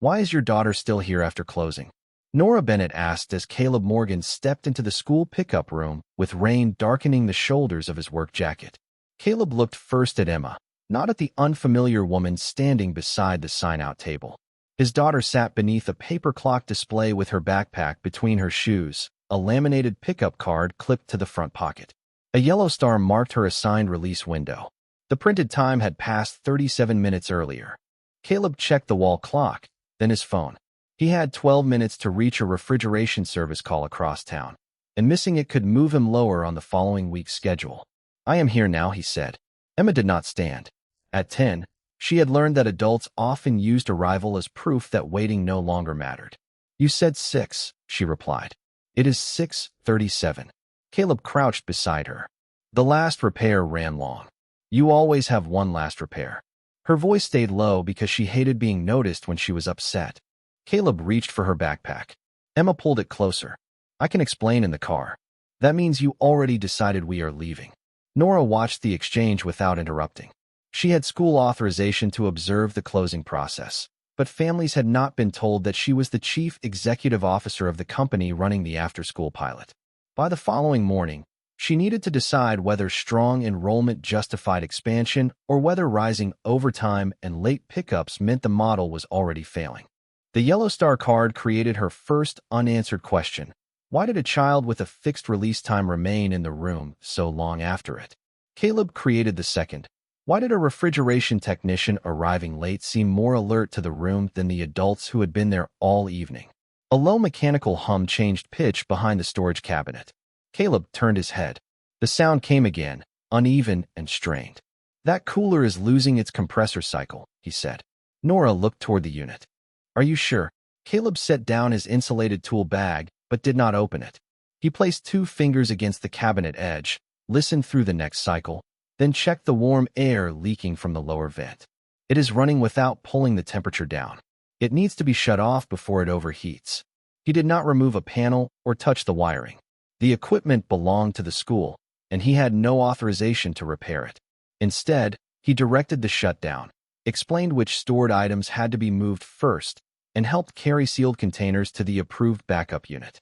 Why is your daughter still here after closing? Nora Bennett asked as Caleb Morgan stepped into the school pickup room with rain darkening the shoulders of his work jacket. Caleb looked first at Emma, not at the unfamiliar woman standing beside the sign-out table. His daughter sat beneath a paper clock display with her backpack between her shoes, a laminated pickup card clipped to the front pocket. A yellow star marked her assigned release window. The printed time had passed 37 minutes earlier. Caleb checked the wall clock, then his phone. He had 12 minutes to reach a refrigeration service call across town, and missing it could move him lower on the following week's schedule. I am here now, he said. Emma did not stand. At 10, she had learned that adults often used arrival as proof that waiting no longer mattered. You said 6, she replied. It is 6:37. Caleb crouched beside her. The last repair ran long. You always have one last repair. Her voice stayed low because she hated being noticed when she was upset. Caleb reached for her backpack. Emma pulled it closer. I can explain in the car. That means you already decided we are leaving. Nora watched the exchange without interrupting. She had school authorization to observe the closing process, but families had not been told that she was the chief executive officer of the company running the after-school pilot. By the following morning, she needed to decide whether strong enrollment justified expansion or whether rising overtime and late pickups meant the model was already failing. The yellow star card created her first unanswered question. Why did a child with a fixed release time remain in the room so long after it? Caleb created the second. Why did a refrigeration technician arriving late seem more alert to the room than the adults who had been there all evening? A low mechanical hum changed pitch behind the storage cabinet. Caleb turned his head. The sound came again, uneven and strained. That cooler is losing its compressor cycle, he said. Nora looked toward the unit. Are you sure? Caleb set down his insulated tool bag, but did not open it. He placed 2 fingers against the cabinet edge, listened through the next cycle, then checked the warm air leaking from the lower vent. It is running without pulling the temperature down. It needs to be shut off before it overheats. He did not remove a panel or touch the wiring. The equipment belonged to the school, and he had no authorization to repair it. Instead, he directed the shutdown, explained which stored items had to be moved first, and helped carry sealed containers to the approved backup unit.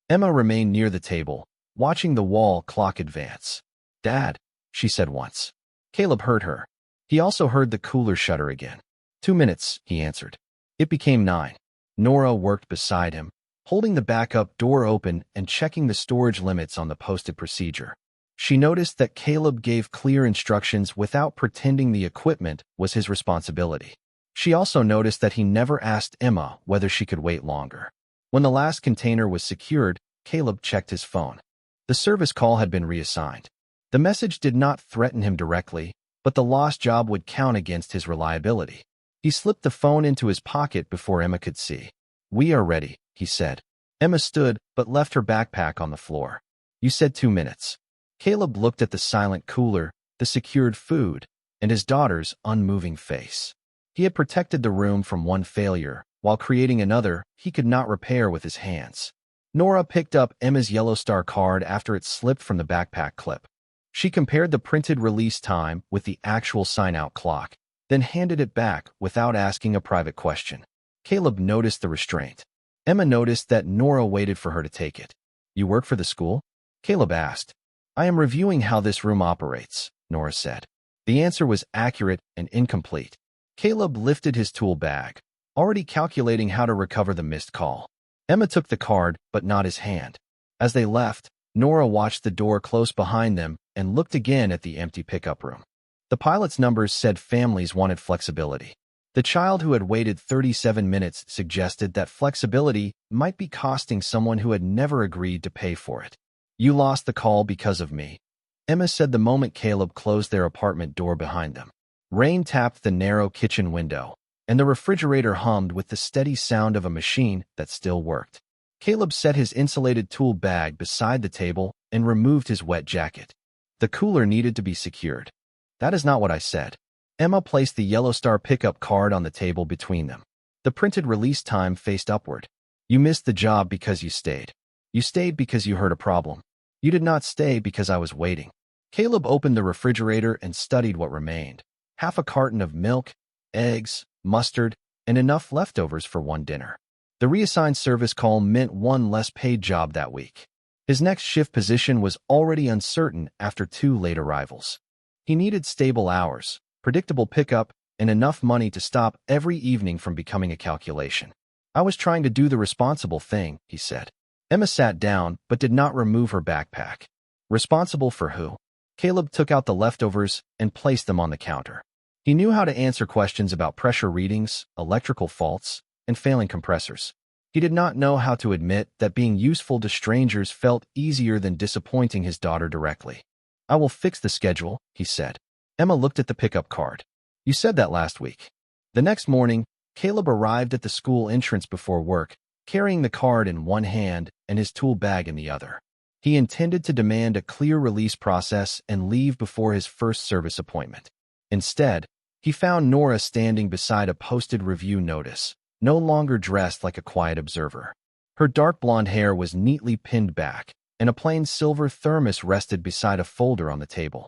Emma remained near the table, watching the wall clock advance. Dad, she said once. Caleb heard her. He also heard the cooler shudder again. 2 minutes, he answered. It became 9. Nora worked beside him, holding the backup door open and checking the storage limits on the posted procedure. She noticed that Caleb gave clear instructions without pretending the equipment was his responsibility. She also noticed that he never asked Emma whether she could wait longer. When the last container was secured, Caleb checked his phone. The service call had been reassigned. The message did not threaten him directly, but the lost job would count against his reliability. He slipped the phone into his pocket before Emma could see. We are ready, he said. Emma stood, but left her backpack on the floor. You said 2 minutes. Caleb looked at the silent cooler, the secured food, and his daughter's unmoving face. He had protected the room from one failure, while creating another he could not repair with his hands. Nora picked up Emma's yellow star card after it slipped from the backpack clip. She compared the printed release time with the actual sign-out clock, then handed it back without asking a private question. Caleb noticed the restraint. Emma noticed that Nora waited for her to take it. You work for the school? Caleb asked. I am reviewing how this room operates, Nora said. The answer was accurate and incomplete. Caleb lifted his tool bag, already calculating how to recover the missed call. Emma took the card, but not his hand. As they left, Nora watched the door close behind them and looked again at the empty pickup room. The pilot's numbers said families wanted flexibility. The child who had waited 37 minutes suggested that flexibility might be costing someone who had never agreed to pay for it. You lost the call because of me, Emma said the moment Caleb closed their apartment door behind them. Rain tapped the narrow kitchen window, and the refrigerator hummed with the steady sound of a machine that still worked. Caleb set his insulated tool bag beside the table and removed his wet jacket. The cooler needed to be secured. That is not what I said. Emma placed the yellow star pickup card on the table between them. The printed release time faced upward. You missed the job because you stayed. You stayed because you heard a problem. You did not stay because I was waiting. Caleb opened the refrigerator and studied what remained. Half a carton of milk, eggs, mustard, and enough leftovers for one dinner. The reassigned service call meant one less paid job that week. His next shift position was already uncertain after 2 late arrivals. He needed stable hours, predictable pickup, and enough money to stop every evening from becoming a calculation. "I was trying to do the responsible thing," he said. Emma sat down but did not remove her backpack. "Responsible for who?" Caleb took out the leftovers and placed them on the counter. He knew how to answer questions about pressure readings, electrical faults, and failing compressors. He did not know how to admit that being useful to strangers felt easier than disappointing his daughter directly. "I will fix the schedule," he said. Emma looked at the pickup card. "You said that last week." The next morning, Caleb arrived at the school entrance before work, carrying the card in one hand and his tool bag in the other. He intended to demand a clear release process and leave before his first service appointment. Instead, he found Nora standing beside a posted review notice, no longer dressed like a quiet observer. Her dark blonde hair was neatly pinned back, and a plain silver thermos rested beside a folder on the table.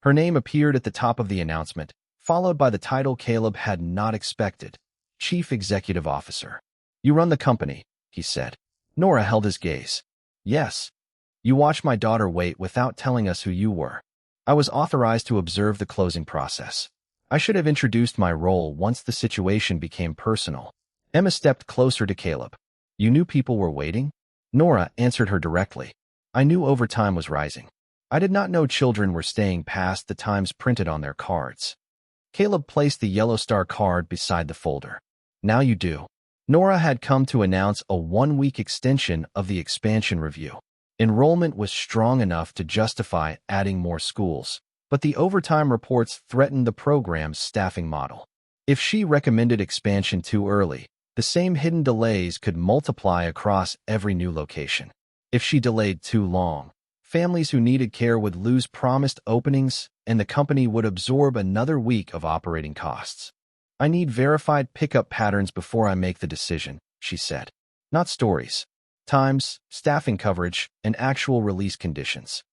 Her name appeared at the top of the announcement, followed by the title Caleb had not expected: Chief Executive Officer. "You run the company," he said. Nora held his gaze. "Yes. You watched my daughter wait without telling us who you were. I was authorized to observe the closing process. I should have introduced my role once the situation became personal." Emma stepped closer to Caleb. "You knew people were waiting?" Nora answered her directly. "I knew overtime was rising. I did not know children were staying past the times printed on their cards." Caleb placed the yellow star card beside the folder. "Now you do." Nora had come to announce a 1-week extension of the expansion review. Enrollment was strong enough to justify adding more schools, but the overtime reports threatened the program's staffing model. If she recommended expansion too early, the same hidden delays could multiply across every new location. If she delayed too long, families who needed care would lose promised openings, and the company would absorb another week of operating costs. "I need verified pickup patterns before I make the decision," she said. "Not stories. Times, staffing coverage, and actual release conditions."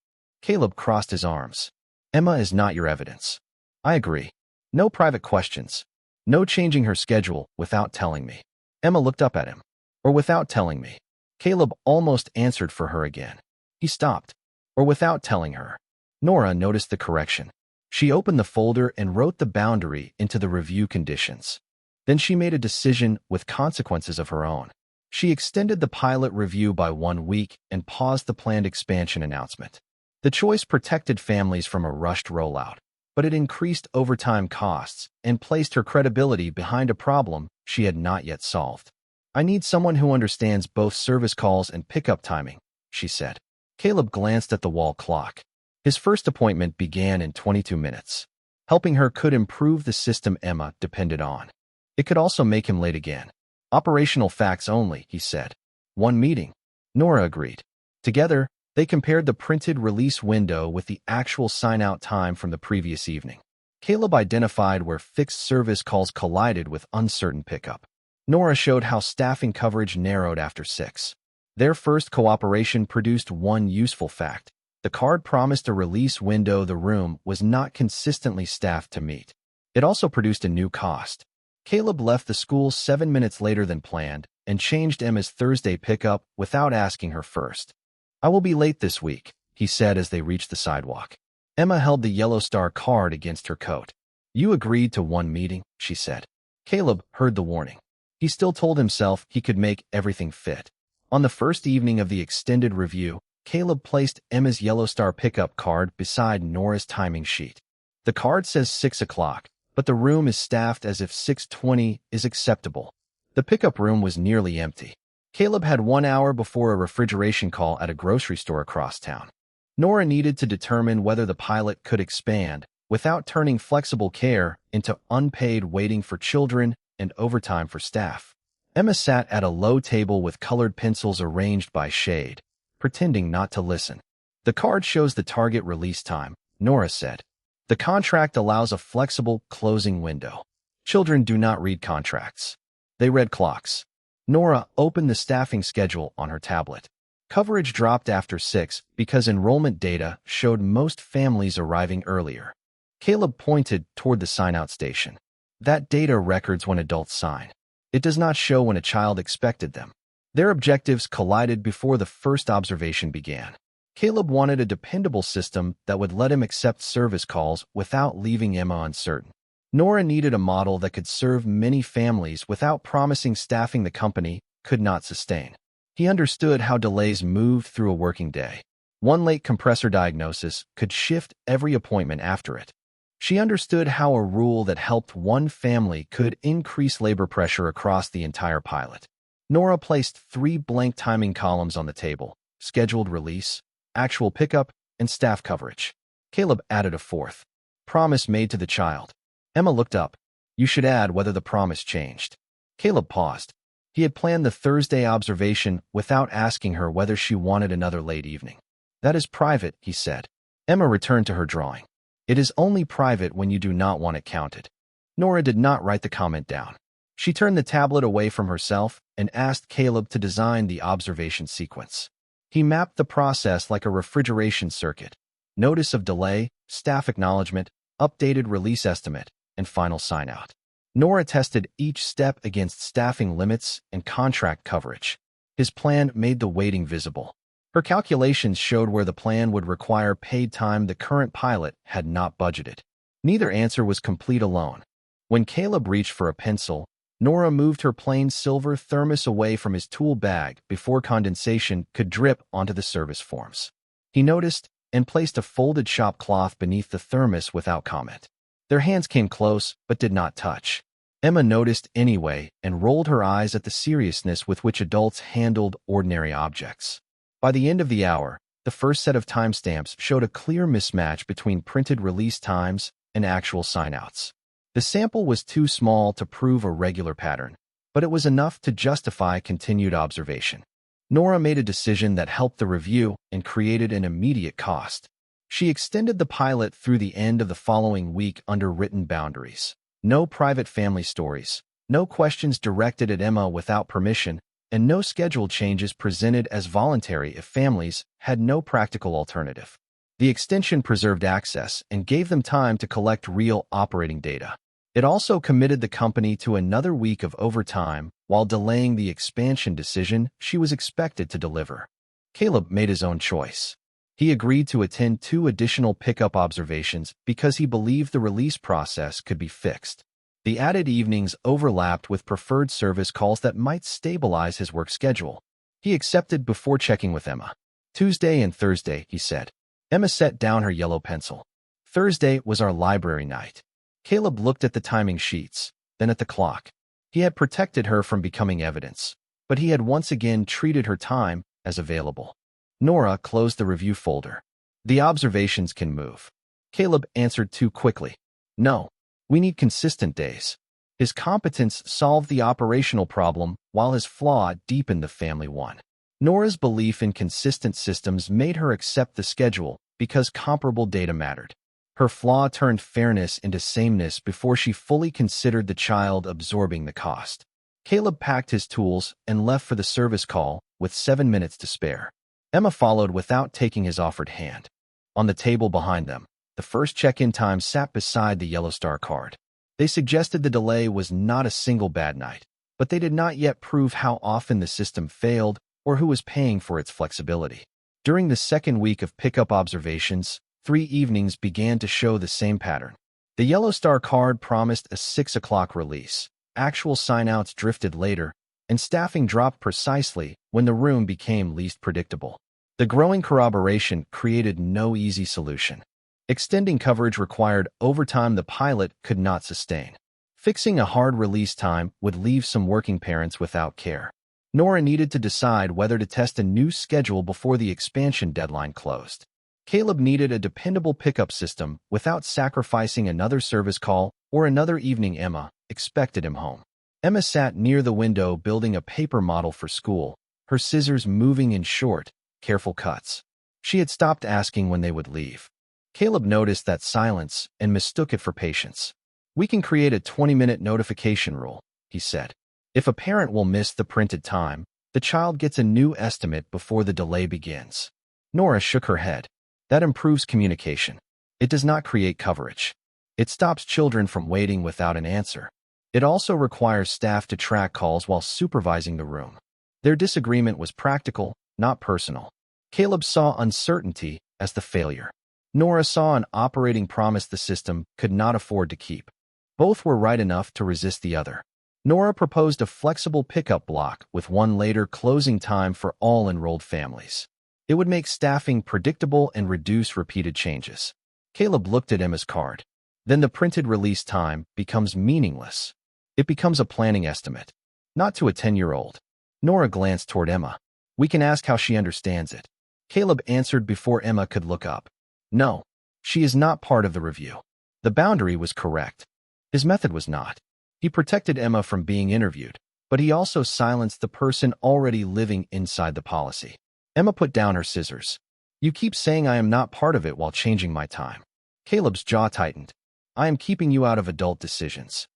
Caleb crossed his arms. "Emma is not your evidence." "I agree. No private questions. No changing her schedule without telling me." Emma looked up at him. "Or without telling me." Caleb almost answered for her again. He stopped. "Or without telling her." Nora noticed the correction. She opened the folder and wrote the boundary into the review conditions. Then she made a decision with consequences of her own. She extended the pilot review by 1 week and paused the planned expansion announcement. The choice protected families from a rushed rollout, but it increased overtime costs and placed her credibility behind a problem she had not yet solved. "I need someone who understands both service calls and pickup timing," she said. Caleb glanced at the wall clock. His first appointment began in 22 minutes. Helping her could improve the system Emma depended on. It could also make him late again. "Operational facts only," he said. "One meeting." Nora agreed. Together, they compared the printed release window with the actual sign-out time from the previous evening. Caleb identified where fixed service calls collided with uncertain pickup. Nora showed how staffing coverage narrowed after 6. Their first cooperation produced one useful fact. The card promised a release window the room was not consistently staffed to meet. It also produced a new cost. Caleb left the school 7 minutes later than planned and changed Emma's Thursday pickup without asking her first. "I will be late this week," he said as they reached the sidewalk. Emma held the yellow star card against her coat. "You agreed to one meeting," she said. Caleb heard the warning. He still told himself he could make everything fit. On the first evening of the extended review, Caleb placed Emma's yellow star pickup card beside Nora's timing sheet. The card says 6 o'clock, but the room is staffed as if 6:20 is acceptable. The pickup room was nearly empty. Caleb had 1 hour before a refrigeration call at a grocery store across town. Nora needed to determine whether the pilot could expand without turning flexible care into unpaid waiting for children and overtime for staff. Emma sat at a low table with colored pencils arranged by shade, pretending not to listen. "The card shows the target release time," Nora said. "The contract allows a flexible closing window. Children do not read contracts. They read clocks." Nora opened the staffing schedule on her tablet. Coverage dropped after 6 because enrollment data showed most families arriving earlier. Caleb pointed toward the sign-out station. "That data records when adults sign. It does not show when a child expected them. Their objectives collided before the first observation began. Caleb wanted a dependable system that would let him accept service calls without leaving Emma uncertain. Nora needed a model that could serve many families without promising staffing the company could not sustain. He understood how delays moved through a working day. One late compressor diagnosis could shift every appointment after it. She understood how a rule that helped one family could increase labor pressure across the entire pilot. Nora placed 3 blank timing columns on the table: scheduled release, actual pickup, and staff coverage. Caleb added a 4th: promise made to the child. Emma looked up. You should add whether the promise changed. Caleb paused. He had planned the Thursday observation without asking her whether she wanted another late evening. That is private, he said. Emma returned to her drawing. It is only private when you do not want it counted. Nora did not write the comment down. She turned the tablet away from herself and asked Caleb to design the observation sequence. He mapped the process like a refrigeration circuit: notice of delay, staff acknowledgement, updated release estimate, and final sign-out. Nora tested each step against staffing limits and contract coverage. His plan made the waiting visible. Her calculations showed where the plan would require paid time the current pilot had not budgeted. Neither answer was complete alone. When Caleb reached for a pencil, Nora moved her plain silver thermos away from his tool bag before condensation could drip onto the service forms. He noticed and placed a folded shop cloth beneath the thermos without comment. Their hands came close but did not touch. Emma noticed anyway and rolled her eyes at the seriousness with which adults handled ordinary objects. By the end of the hour, the first set of timestamps showed a clear mismatch between printed release times and actual sign-outs. The sample was too small to prove a regular pattern, but it was enough to justify continued observation. Nora made a decision that helped the review and created an immediate cost. She extended the pilot through the end of the following week under written boundaries. No private family stories, no questions directed at Emma without permission, and no schedule changes presented as voluntary if families had no practical alternative. The extension preserved access and gave them time to collect real operating data. It also committed the company to another week of overtime while delaying the expansion decision she was expected to deliver. Caleb made his own choice. He agreed to attend 2 additional pickup observations because he believed the release process could be fixed. The added evenings overlapped with preferred service calls that might stabilize his work schedule. He accepted before checking with Emma. Tuesday and Thursday, he said. Emma set down her yellow pencil. Thursday was our library night. Caleb looked at the timing sheets, then at the clock. He had protected her from becoming evidence, but he had once again treated her time as available. Nora closed the review folder. The observations can move. Caleb answered too quickly. No, we need consistent days. His competence solved the operational problem while his flaw deepened the family one. Nora's belief in consistent systems made her accept the schedule because comparable data mattered. Her flaw turned fairness into sameness before she fully considered the child absorbing the cost. Caleb packed his tools and left for the service call with 7 minutes to spare. Emma followed without taking his offered hand. On the table behind them, the first check-in time sat beside the yellow star card. They suggested the delay was not a single bad night, but they did not yet prove how often the system failed or who was paying for its flexibility. During the second week of pickup observations, 3 evenings began to show the same pattern. The yellow star card promised a 6 o'clock release. Actual sign-outs drifted later, and staffing dropped precisely when the room became least predictable. The growing corroboration created no easy solution. Extending coverage required overtime the pilot could not sustain. Fixing a hard release time would leave some working parents without care. Nora needed to decide whether to test a new schedule before the expansion deadline closed. Caleb needed a dependable pickup system without sacrificing another service call or another evening. Emma expected him home. Emma sat near the window building a paper model for school, her scissors moving in short, careful cuts. She had stopped asking when they would leave. Caleb noticed that silence and mistook it for patience. We can create a 20-minute notification rule, he said. If a parent will miss the printed time, the child gets a new estimate before the delay begins. Nora shook her head. That improves communication. It does not create coverage. It stops children from waiting without an answer. It also requires staff to track calls while supervising the room. Their disagreement was practical, not personal. Caleb saw uncertainty as the failure. Nora saw an operating promise the system could not afford to keep. Both were right enough to resist the other. Nora proposed a flexible pickup block with one later closing time for all enrolled families. It would make staffing predictable and reduce repeated changes. Caleb looked at Emma's card. Then the printed release time becomes meaningless. It becomes a planning estimate. Not to a 10-year-old. Nora glanced toward Emma. We can ask how she understands it. Caleb answered before Emma could look up. No, she is not part of the review. The boundary was correct. His method was not. He protected Emma from being interviewed, but he also silenced the person already living inside the policy. Emma put down her scissors. You keep saying I am not part of it while changing my time. Caleb's jaw tightened. I am keeping you out of adult decisions.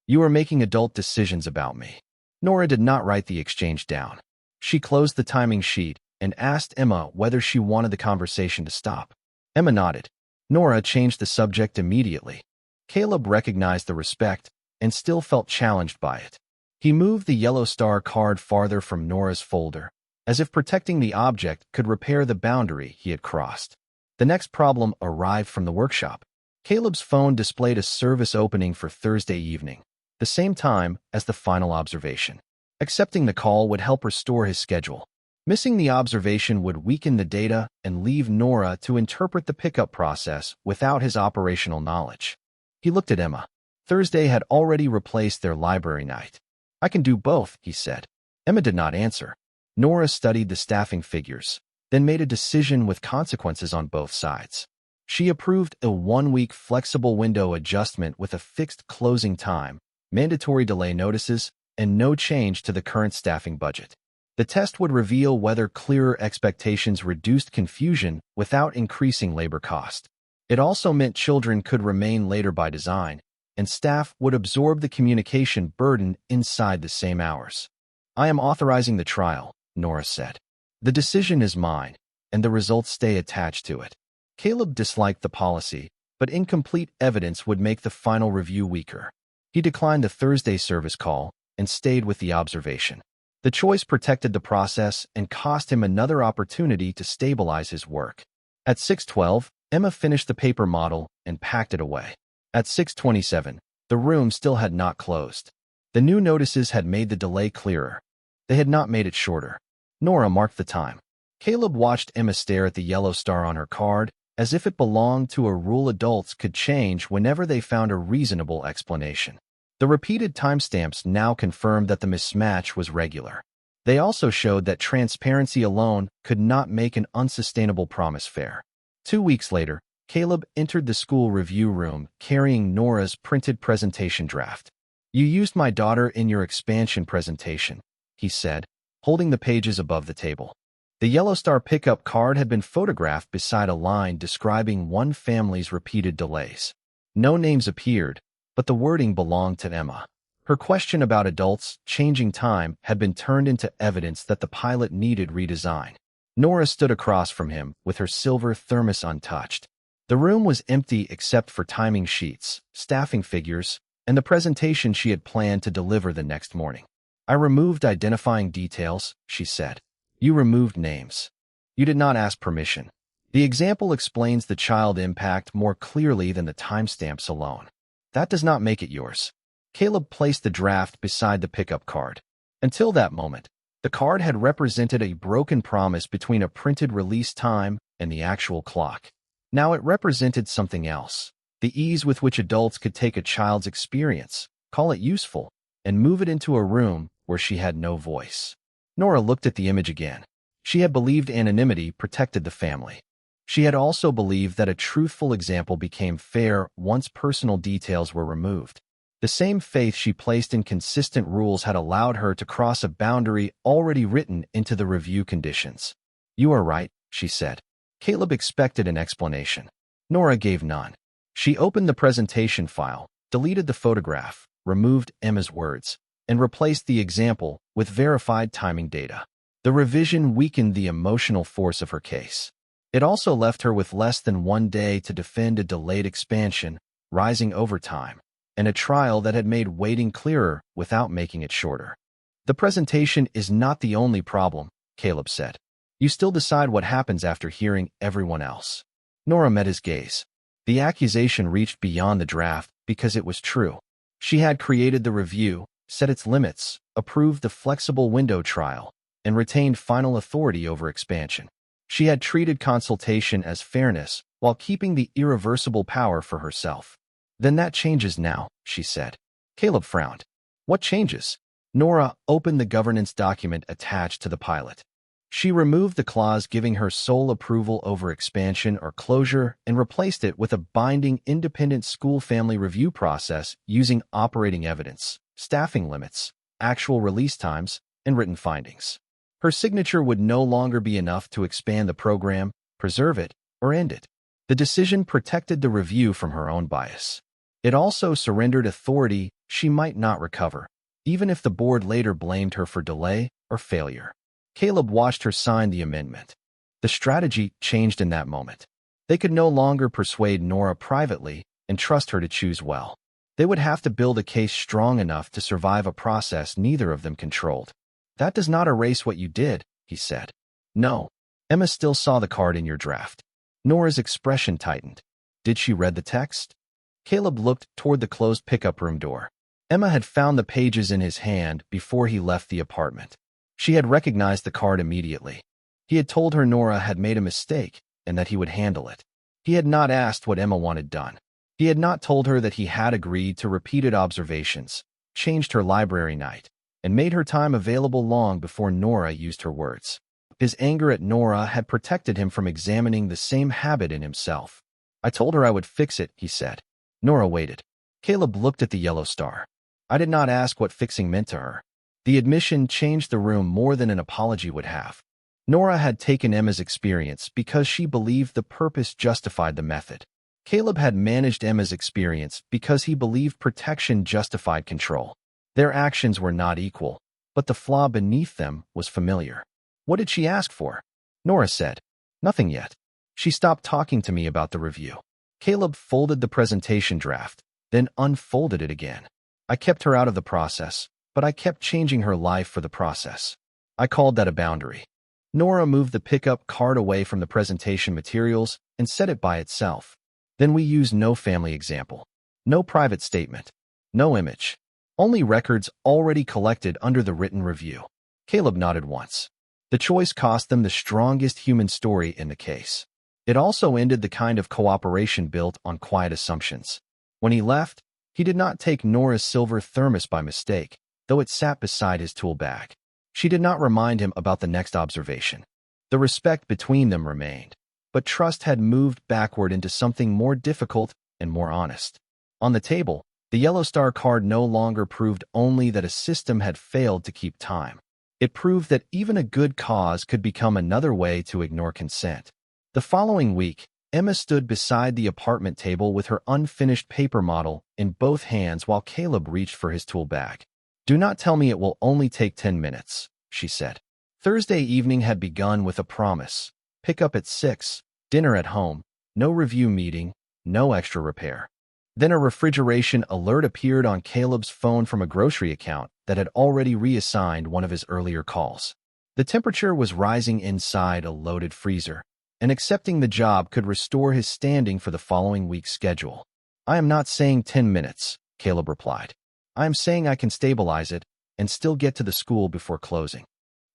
You are making adult decisions about me. Nora did not write the exchange down. She closed the timing sheet and asked Emma whether she wanted the conversation to stop. Emma nodded. Nora changed the subject immediately. Caleb recognized the respect and still felt challenged by it. He moved the yellow star card farther from Nora's folder, as if protecting the object could repair the boundary he had crossed. The next problem arrived from the workshop. Caleb's phone displayed a service opening for Thursday evening, the same time as the final observation. Accepting the call would help restore his schedule. Missing the observation would weaken the data and leave Nora to interpret the pickup process without his operational knowledge. He looked at Emma. Thursday had already replaced their library night. I can do both, he said. Emma did not answer. Nora studied the staffing figures, then made a decision with consequences on both sides. She approved a 1-week flexible window adjustment with a fixed closing time, mandatory delay notices, and no change to the current staffing budget. The test would reveal whether clearer expectations reduced confusion without increasing labor cost. It also meant children could remain later by design, and staff would absorb the communication burden inside the same hours. I am authorizing the trial, Nora said. The decision is mine, and the results stay attached to it. Caleb disliked the policy, but incomplete evidence would make the final review weaker. He declined the Thursday service call and stayed with the observation. The choice protected the process and cost him another opportunity to stabilize his work. At 6:12, Emma finished the paper model and packed it away. At 6:27, the room still had not closed. The new notices had made the delay clearer. They had not made it shorter. Nora marked the time. Caleb watched Emma stare at the yellow star on her card as if it belonged to a rule adults could change whenever they found a reasonable explanation. The repeated timestamps now confirmed that the mismatch was regular. They also showed that transparency alone could not make an unsustainable promise fair. 2 weeks later, Caleb entered the school review room carrying Nora's printed presentation draft. You used my daughter in your expansion presentation, he said, holding the pages above the table. The yellow star pickup card had been photographed beside a line describing one family's repeated delays. No names appeared, but the wording belonged to Emma. Her question about adults changing time had been turned into evidence that the pilot needed redesign. Nora stood across from him with her silver thermos untouched. The room was empty except for timing sheets, staffing figures, and the presentation she had planned to deliver the next morning. I removed identifying details, she said. You removed names. You did not ask permission. The example explains the child impact more clearly than the timestamps alone. That does not make it yours. Caleb placed the draft beside the pickup card. Until that moment, the card had represented a broken promise between a printed release time and the actual clock. Now it represented something else, the ease with which adults could take a child's experience, call it useful, and move it into a room where she had no voice. Nora looked at the image again. She had believed anonymity protected the family. She had also believed that a truthful example became fair once personal details were removed. The same faith she placed in consistent rules had allowed her to cross a boundary already written into the review conditions. You are right, she said. Caleb expected an explanation. Nora gave none. She opened the presentation file, deleted the photograph, removed Emma's words, and replaced the example with verified timing data. The revision weakened the emotional force of her case. It also left her with less than 1 day to defend a delayed expansion, rising over time. and a trial that had made waiting clearer without making it shorter. The presentation is not the only problem, Caleb said. You still decide what happens after hearing everyone else. Nora met his gaze. The accusation reached beyond the draft because it was true. She had created the review, set its limits, approved the flexible window trial, and retained final authority over expansion. She had treated consultation as fairness while keeping the irreversible power for herself. Then that changes now, she said. Caleb frowned. What changes? Nora opened the governance document attached to the pilot. She removed the clause giving her sole approval over expansion or closure and replaced it with a binding independent school family review process using operating evidence, staffing limits, actual release times, and written findings. Her signature would no longer be enough to expand the program, preserve it, or end it. The decision protected the review from her own bias. It also surrendered authority she might not recover, even if the board later blamed her for delay or failure. Caleb watched her sign the amendment. The strategy changed in that moment. They could no longer persuade Nora privately and trust her to choose well. They would have to build a case strong enough to survive a process neither of them controlled. That does not erase what you did, he said. No. Emma still saw the card in your draft. Nora's expression tightened. Did she read the text? Caleb looked toward the closed pickup room door. Emma had found the pages in his hand before he left the apartment. She had recognized the card immediately. He had told her Nora had made a mistake and that he would handle it. He had not asked what Emma wanted done. He had not told her that he had agreed to repeated observations, changed her library night, and made her time available long before Nora used her words. His anger at Nora had protected him from examining the same habit in himself. I told her I would fix it, he said. Nora waited. Caleb looked at the yellow star. I did not ask what fixing meant to her. The admission changed the room more than an apology would have. Nora had taken Emma's experience because she believed the purpose justified the method. Caleb had managed Emma's experience because he believed protection justified control. Their actions were not equal, but the flaw beneath them was familiar. What did she ask for? Nora said. Nothing yet. She stopped talking to me about the review. Caleb folded the presentation draft, then unfolded it again. I kept her out of the process, but I kept changing her life for the process. I called that a boundary. Nora moved the pickup card away from the presentation materials and set it by itself. Then we used no family example, no private statement, no image, only records already collected under the written review. Caleb nodded once. The choice cost them the strongest human story in the case. It also ended the kind of cooperation built on quiet assumptions. When he left, he did not take Nora's silver thermos by mistake, though it sat beside his tool bag. She did not remind him about the next observation. The respect between them remained, but trust had moved backward into something more difficult and more honest. On the table, the yellow star card no longer proved only that a system had failed to keep time. It proved that even a good cause could become another way to ignore consent. The following week, Emma stood beside the apartment table with her unfinished paper model in both hands while Caleb reached for his tool bag. Do not tell me it will only take 10 minutes, she said. Thursday evening had begun with a promise. Pick up at 6, dinner at home, no review meeting, no extra repair. Then a refrigeration alert appeared on Caleb's phone from a grocery account that had already reassigned one of his earlier calls. The temperature was rising inside a loaded freezer, and accepting the job could restore his standing for the following week's schedule. I am not saying 10 minutes, Caleb replied. I am saying I can stabilize it and still get to the school before closing.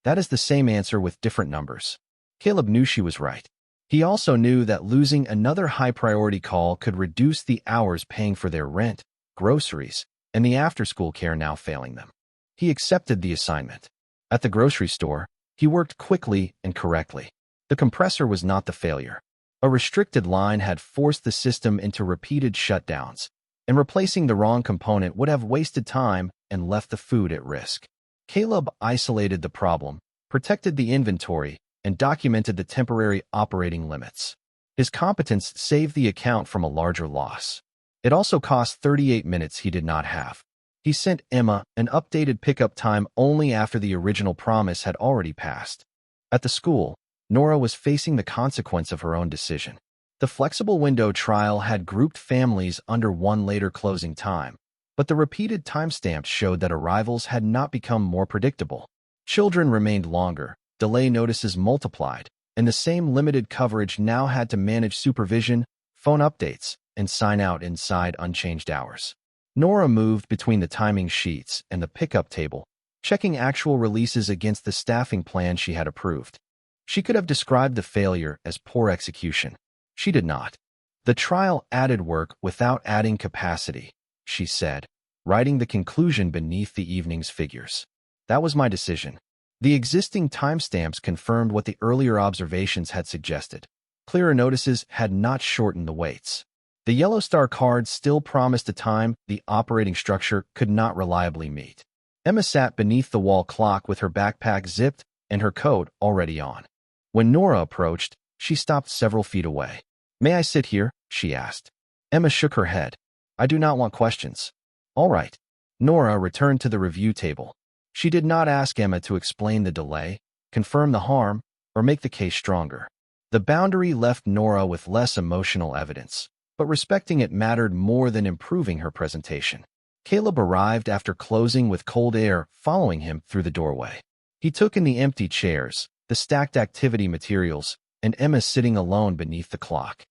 That is the same answer with different numbers. Caleb knew she was right. He also knew that losing another high-priority call could reduce the hours paying for their rent, groceries, and the after-school care now failing them. He accepted the assignment. At the grocery store, he worked quickly and correctly. The compressor was not the failure. A restricted line had forced the system into repeated shutdowns, and replacing the wrong component would have wasted time and left the food at risk. Caleb isolated the problem, protected the inventory, and documented the temporary operating limits. His competence saved the account from a larger loss. It also cost 38 minutes he did not have. He sent Emma an updated pickup time only after the original promise had already passed. At the school, Nora was facing the consequence of her own decision. The flexible window trial had grouped families under one later closing time, But the repeated timestamps showed that arrivals had not become more predictable. Children remained longer, delay notices multiplied, and the same limited coverage now had to manage supervision, phone updates, and sign out inside unchanged hours. Nora moved between the timing sheets and the pickup table, checking actual releases against the staffing plan she had approved. She could have described the failure as poor execution. She did not. The trial added work without adding capacity, she said, writing the conclusion beneath the evening's figures. That was my decision. The existing timestamps confirmed what the earlier observations had suggested. Clearer notices had not shortened the waits. The yellow star card still promised a time the operating structure could not reliably meet. Emma sat beneath the wall clock with her backpack zipped and her coat already on. When Nora approached, she stopped several feet away. "May I sit here?" she asked. Emma shook her head. "I do not want questions." "All right." Nora returned to the review table. She did not ask Emma to explain the delay, confirm the harm, or make the case stronger. The boundary left Nora with less emotional evidence, but respecting it mattered more than improving her presentation. Caleb arrived after closing with cold air following him through the doorway. He took in the empty chairs, the stacked activity materials, and Emma sitting alone beneath the clock.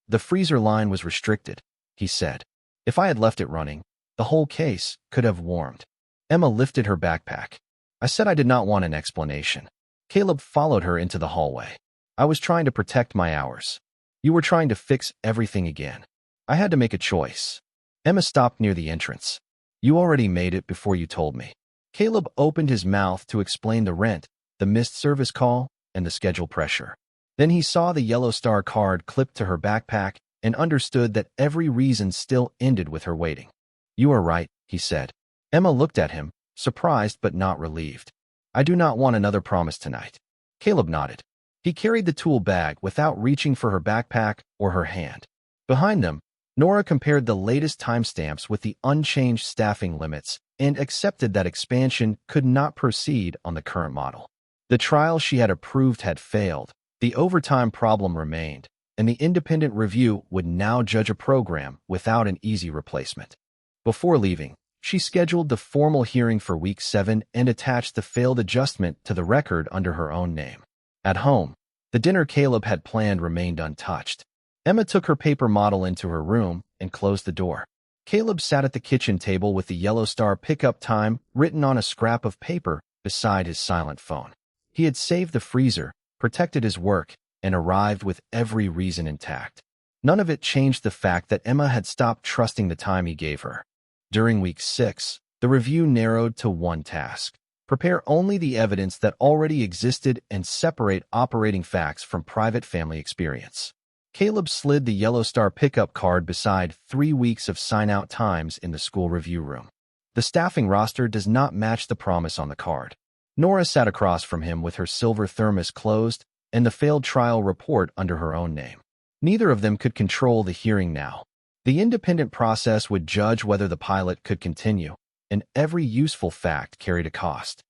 "The freezer line was restricted," he said. "If I had left it running, the whole case could have warmed." Emma lifted her backpack. "I said I did not want an explanation." Caleb followed her into the hallway. "I was trying to protect my hours. You were trying to fix everything again. I had to make a choice." Emma stopped near the entrance. "You already made it before you told me." Caleb opened his mouth to explain the rent, the missed service call, and the schedule pressure. Then he saw the yellow star card clipped to her backpack and understood that every reason still ended with her waiting. "You are right," he said. Emma looked at him, surprised but not relieved. "I do not want another promise tonight." Caleb nodded. He carried the tool bag without reaching for her backpack or her hand. Behind them, Nora compared the latest timestamps with the unchanged staffing limits and accepted that expansion could not proceed on the current model. The trial she had approved had failed, the overtime problem remained, and the independent review would now judge a program without an easy replacement. Before leaving, she scheduled the formal hearing for Week 7 and attached the failed adjustment to the record under her own name. At home, the dinner Caleb had planned remained untouched. Emma took her paper model into her room and closed the door. Caleb sat at the kitchen table with the yellow star pickup time written on a scrap of paper beside his silent phone. He had saved the freezer, protected his work, and arrived with every reason intact. None of it changed the fact that Emma had stopped trusting the time he gave her. During Week 6, the review narrowed to one task: prepare only the evidence that already existed and separate operating facts from private family experience. Caleb slid the yellow star pickup card beside 3 weeks of sign-out times in the school review room. The staffing roster does not match the promise on the card. Nora sat across from him with her silver thermos closed and the failed trial report under her own name. Neither of them could control the hearing now. The independent process would judge whether the pilot could continue, and every useful fact carried a cost.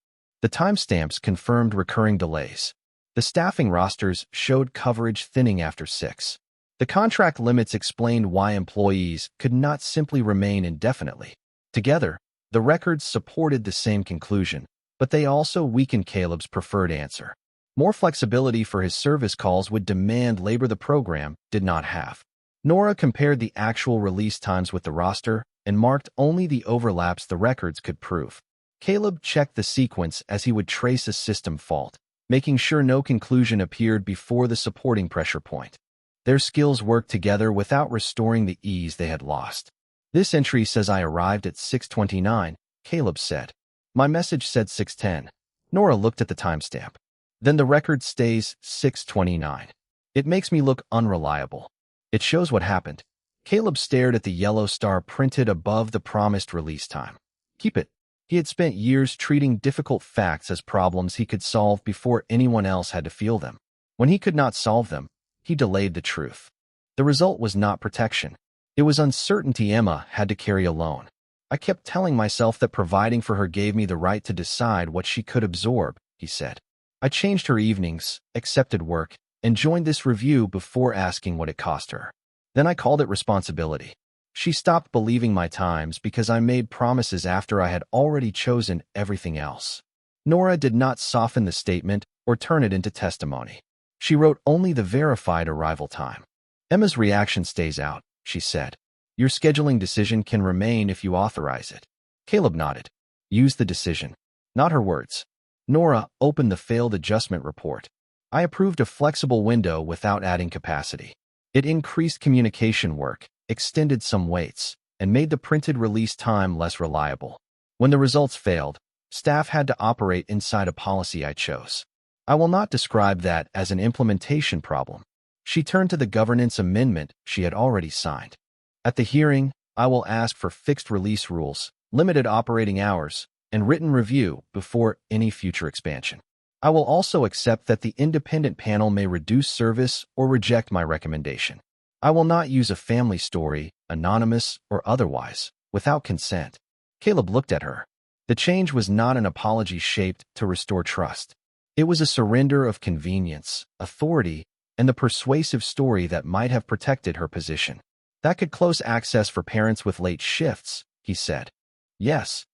The timestamps confirmed recurring delays. The staffing rosters showed coverage thinning after 6. The contract limits explained why employees could not simply remain indefinitely. Together, the records supported the same conclusion, but they also weakened Caleb's preferred answer. More flexibility for his service calls would demand labor the program did not have. Nora compared the actual release times with the roster and marked only the overlaps the records could prove. Caleb checked the sequence as he would trace a system fault, making sure no conclusion appeared before the supporting pressure point. Their skills worked together without restoring the ease they had lost. "This entry says I arrived at 6:29, Caleb said. "My message said 6:10. Nora looked at the timestamp. "Then the record stays 6:29. It makes me look unreliable. It shows what happened." Caleb stared at the yellow star printed above the promised release time. "Keep it." He had spent years treating difficult facts as problems he could solve before anyone else had to feel them. When he could not solve them, he delayed the truth. The result was not protection. It was uncertainty Emma had to carry alone. "I kept telling myself that providing for her gave me the right to decide what she could absorb," he said. "I changed her evenings, accepted work, and joined this review before asking what it cost her. Then I called it responsibility. She stopped believing my times because I made promises after I had already chosen everything else. Nora did not soften the statement or turn it into testimony. She wrote only the verified arrival time. Emma's reaction stays out, she said. Your scheduling decision can remain if you authorize it. Caleb nodded. Use the decision. Not her words. Nora opened the failed adjustment report. I approved a flexible window without adding capacity. It increased communication work, extended some weights, and made the printed release time less reliable. When the results failed, staff had to operate inside a policy I chose. I will not describe that as an implementation problem. She turned to the governance amendment she had already signed. At the hearing, I will ask for fixed release rules, limited operating hours, and written review before any future expansion. I will also accept that the independent panel may reduce service or reject my recommendation. I will not use a family story, anonymous or otherwise, without consent. Caleb looked at her. The change was not an apology shaped to restore trust. It was a surrender of convenience, authority, and the persuasive story that might have protected her position. That could close access for parents with late shifts, he said. Yes.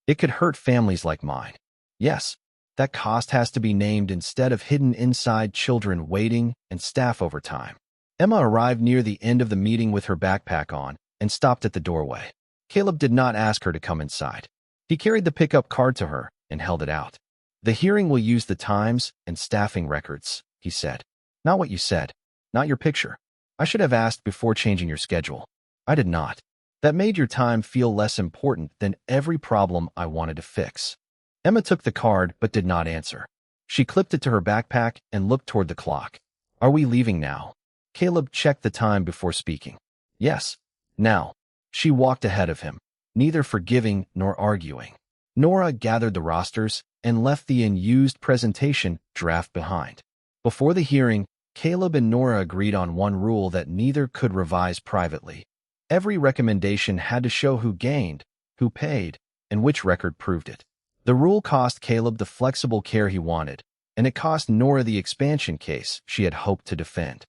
It could hurt families like mine. Yes. That cost has to be named instead of hidden inside children waiting and staff overtime. Emma arrived near the end of the meeting with her backpack on and stopped at the doorway. Caleb did not ask her to come inside. He carried the pickup card to her and held it out. The hearing will use the times and staffing records, he said. Not what you said. Not your picture. I should have asked before changing your schedule. I did not. That made your time feel less important than every problem I wanted to fix. Emma took the card but did not answer. She clipped it to her backpack and looked toward the clock. Are we leaving now? Caleb checked the time before speaking. Yes. Now. She walked ahead of him, neither forgiving nor arguing. Nora gathered the rosters and left the unused presentation draft behind. Before the hearing, Caleb and Nora agreed on one rule that neither could revise privately. Every recommendation had to show who gained, who paid, and which record proved it. The rule cost Caleb the flexible care he wanted, and it cost Nora the expansion case she had hoped to defend.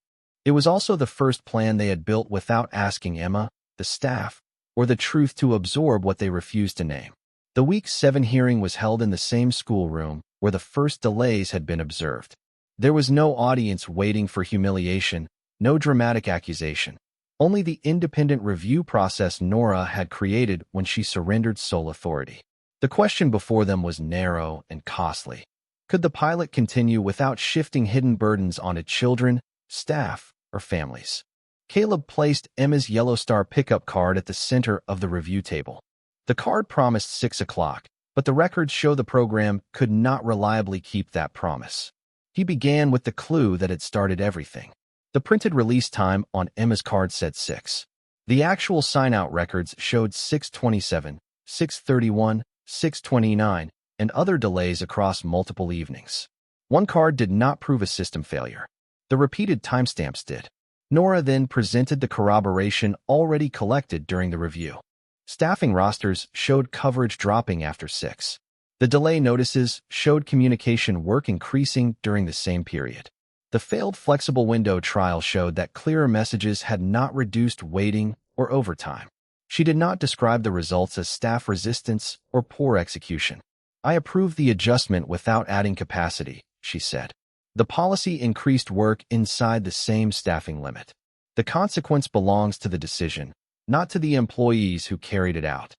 It was also the first plan they had built without asking Emma, the staff, or the truth to absorb what they refused to name. The Week 7 hearing was held in the same schoolroom where the first delays had been observed. There was no audience waiting for humiliation, no dramatic accusation. Only the independent review process Nora had created when she surrendered sole authority. The question before them was narrow and costly. Could the pilot continue without shifting hidden burdens onto children, staff, or families? Caleb placed Emma's Yellow Star pickup card at the center of the review table. The card promised 6 o'clock, but the records show the program could not reliably keep that promise. He began with the clue that had started everything. The printed release time on Emma's card said 6. The actual sign-out records showed 6:27, 6:31, 6:29, and other delays across multiple evenings. One card did not prove a system failure. The repeated timestamps did. Nora then presented the corroboration already collected during the review. Staffing rosters showed coverage dropping after 6. The delay notices showed communication work increasing during the same period. The failed flexible window trial showed that clearer messages had not reduced waiting or overtime. She did not describe the results as staff resistance or poor execution. I approved the adjustment without adding capacity, she said. The policy increased work inside the same staffing limit. The consequence belongs to the decision, not to the employees who carried it out.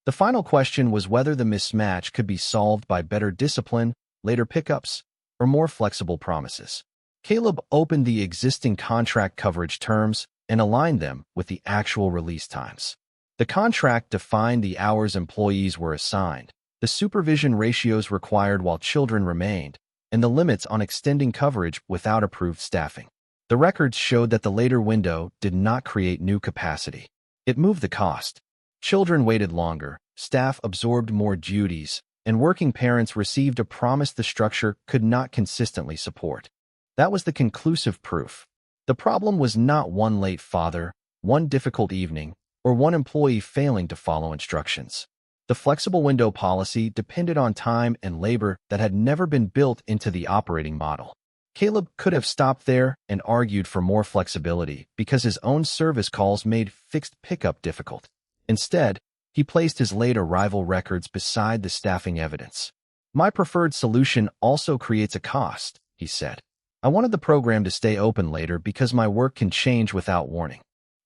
The final question was whether the mismatch could be solved by better discipline, later pickups, or more flexible promises. Caleb opened the existing contract coverage terms and aligned them with the actual release times. The contract defined the hours employees were assigned, the supervision ratios required while children remained, and the limits on extending coverage without approved staffing. The records showed that the later window did not create new capacity. It moved the cost. Children waited longer, staff absorbed more duties, and working parents received a promise the structure could not consistently support. That was the conclusive proof. The problem was not one late father, one difficult evening, or one employee failing to follow instructions. The flexible window policy depended on time and labor that had never been built into the operating model. Caleb could have stopped there and argued for more flexibility because his own service calls made fixed pickup difficult. Instead, he placed his late arrival records beside the staffing evidence. My preferred solution also creates a cost, he said. I wanted the program to stay open later because my work can change without warning.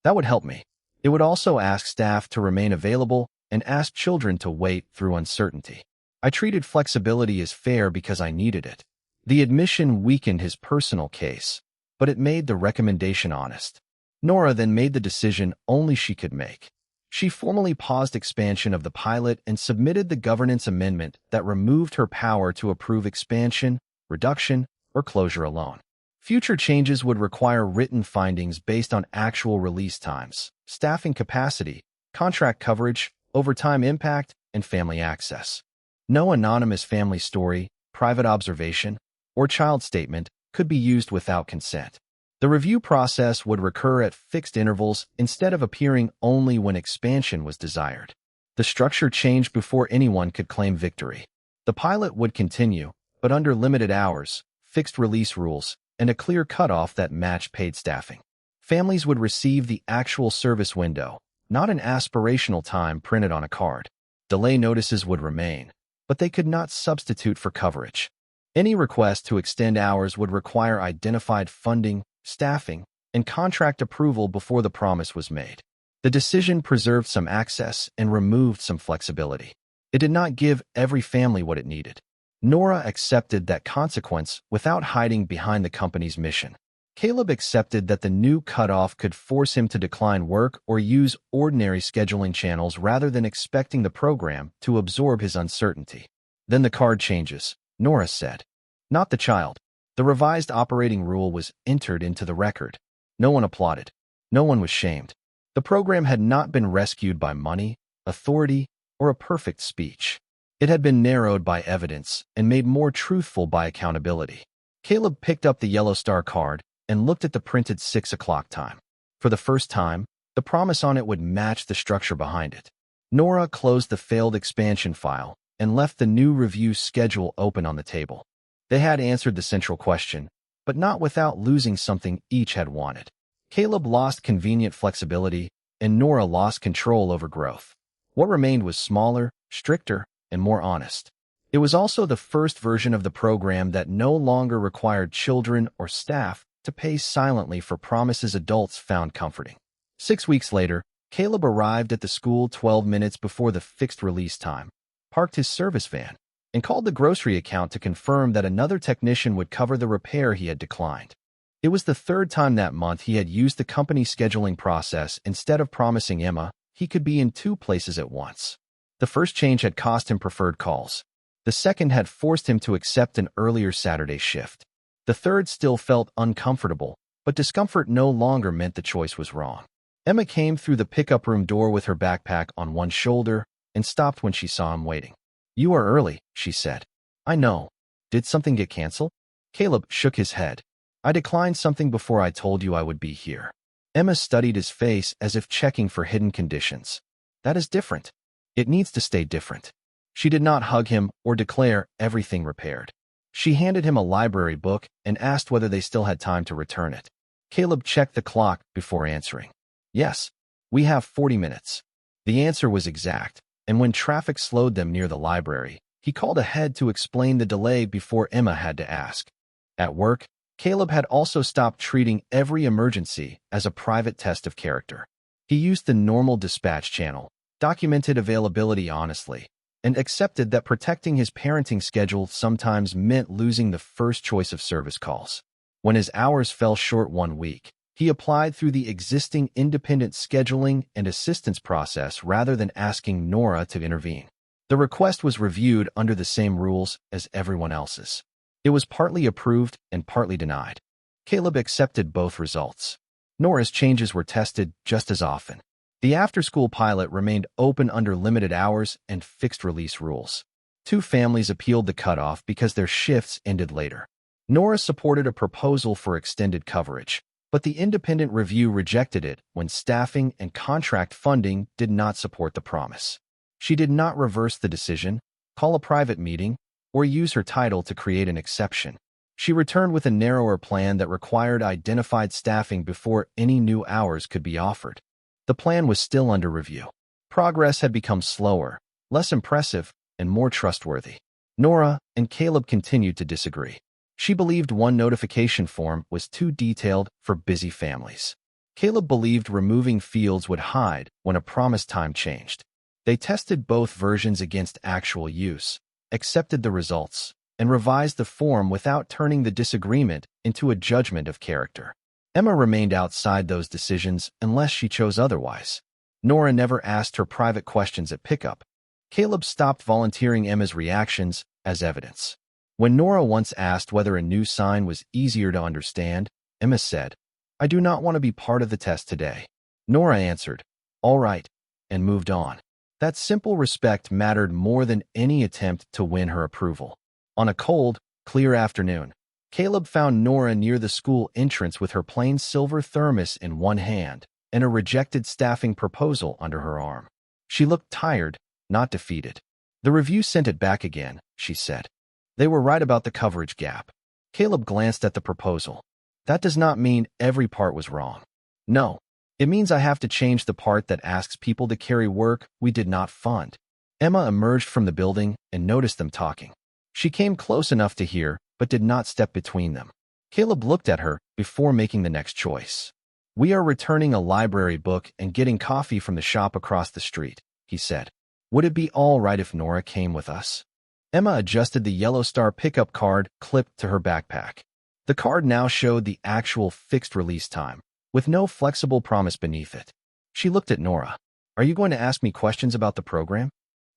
That would help me. It would also ask staff to remain available and ask children to wait through uncertainty. I treated flexibility as fair because I needed it. The admission weakened his personal case, but it made the recommendation honest. Nora then made the decision only she could make. She formally paused expansion of the pilot and submitted the governance amendment that removed her power to approve expansion, reduction, or closure alone. Future changes would require written findings based on actual release times, staffing capacity, contract coverage, overtime impact, and family access. No anonymous family story, private observation, or child statement could be used without consent. The review process would recur at fixed intervals instead of appearing only when expansion was desired. The structure changed before anyone could claim victory. The pilot would continue, but under limited hours, fixed release rules, and a clear cutoff that matched paid staffing. Families would receive the actual service window, not an aspirational time printed on a card. Delay notices would remain, but they could not substitute for coverage. Any request to extend hours would require identified funding, staffing, and contract approval before the promise was made. The decision preserved some access and removed some flexibility. It did not give every family what it needed. Nora accepted that consequence without hiding behind the company's mission. Caleb accepted that the new cutoff could force him to decline work or use ordinary scheduling channels rather than expecting the program to absorb his uncertainty. Then the card changes, Nora said. Not the child. The revised operating rule was entered into the record. No one applauded. No one was shamed. The program had not been rescued by money, authority, or a perfect speech. It had been narrowed by evidence and made more truthful by accountability. Caleb picked up the yellow star card and looked at the printed 6 o'clock time. For the first time, the promise on it would match the structure behind it. Nora closed the failed expansion file and left the new review schedule open on the table. They had answered the central question, but not without losing something each had wanted. Caleb lost convenient flexibility, and Nora lost control over growth. What remained was smaller, stricter, and more honest. It was also the first version of the program that no longer required children or staff to pay silently for promises adults found comforting. 6 weeks later, Caleb arrived at the school 12 minutes before the fixed release time, parked his service van, and called the grocery account to confirm that another technician would cover the repair he had declined. It was the third time that month he had used the company scheduling process instead of promising Emma he could be in 2 places at once. The first change had cost him preferred calls. The second had forced him to accept an earlier Saturday shift. The third still felt uncomfortable, but discomfort no longer meant the choice was wrong. Emma came through the pickup room door with her backpack on one shoulder and stopped when she saw him waiting. "You are early," she said. "I know. Did something get canceled?" Caleb shook his head. "I declined something before I told you I would be here." Emma studied his face as if checking for hidden conditions. "That is different. It needs to stay different." She did not hug him or declare everything repaired. She handed him a library book and asked whether they still had time to return it. Caleb checked the clock before answering. "Yes, we have 40 minutes. The answer was exact, and when traffic slowed them near the library, he called ahead to explain the delay before Emma had to ask. At work, Caleb had also stopped treating every emergency as a private test of character. He used the normal dispatch channel, documented availability honestly, and accepted that protecting his parenting schedule sometimes meant losing the first choice of service calls. When his hours fell short one week, he applied through the existing independent scheduling and assistance process rather than asking Nora to intervene. The request was reviewed under the same rules as everyone else's. It was partly approved and partly denied. Caleb accepted both results. Nora's changes were tested just as often. The after-school pilot remained open under limited hours and fixed release rules. 2 families appealed the cutoff because their shifts ended later. Nora supported a proposal for extended coverage, but the independent review rejected it when staffing and contract funding did not support the promise. She did not reverse the decision, call a private meeting, or use her title to create an exception. She returned with a narrower plan that required identified staffing before any new hours could be offered. The plan was still under review. Progress had become slower, less impressive, and more trustworthy. Nora and Caleb continued to disagree. She believed one notification form was too detailed for busy families. Caleb believed removing fields would hide when a promise time changed. They tested both versions against actual use, accepted the results, and revised the form without turning the disagreement into a judgment of character. Emma remained outside those decisions unless she chose otherwise. Nora never asked her private questions at pickup. Caleb stopped volunteering Emma's reactions as evidence. When Nora once asked whether a new sign was easier to understand, Emma said, "I do not want to be part of the test today." Nora answered, "All right," and moved on. That simple respect mattered more than any attempt to win her approval. On a cold, clear afternoon, Caleb found Nora near the school entrance with her plain silver thermos in one hand and a rejected staffing proposal under her arm. She looked tired, not defeated. "The review sent it back again," she said. "They were right about the coverage gap." Caleb glanced at the proposal. "That does not mean every part was wrong." "No, it means I have to change the part that asks people to carry work we did not fund." Emma emerged from the building and noticed them talking. She came close enough to hear, but did not step between them. Caleb looked at her before making the next choice. "We are returning a library book and getting coffee from the shop across the street," he said. "Would it be all right if Nora came with us?" Emma adjusted the Yellow Star pickup card clipped to her backpack. The card now showed the actual fixed release time, with no flexible promise beneath it. She looked at Nora. "Are you going to ask me questions about the program?"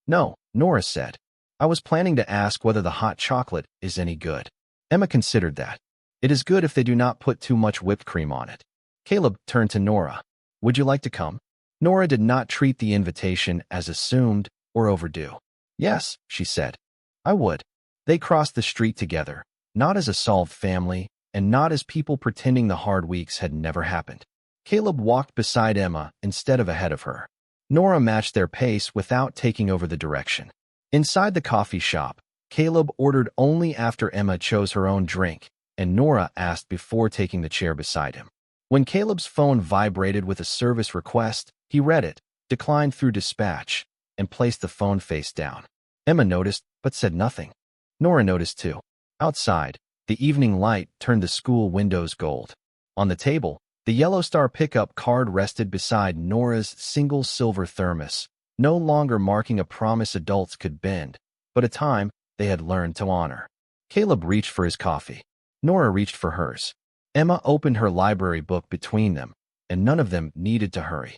"No," Nora said. "I was planning to ask whether the hot chocolate is any good." Emma considered that. "It is good if they do not put too much whipped cream on it." Caleb turned to Nora. "Would you like to come?" Nora did not treat the invitation as assumed or overdue. "Yes," she said. "I would." They crossed the street together, not as a solved family, and not as people pretending the hard weeks had never happened. Caleb walked beside Emma instead of ahead of her. Nora matched their pace without taking over the direction. Inside the coffee shop, Caleb ordered only after Emma chose her own drink, and Nora asked before taking the chair beside him. When Caleb's phone vibrated with a service request, he read it, declined through dispatch, and placed the phone face down. Emma noticed, but said nothing. Nora noticed too. Outside, the evening light turned the school windows gold. On the table, the Yellow Star pickup card rested beside Nora's single silver thermos, no longer marking a promise adults could bend, but a time they had learned to honor. Caleb reached for his coffee. Nora reached for hers. Emma opened her library book between them, and none of them needed to hurry.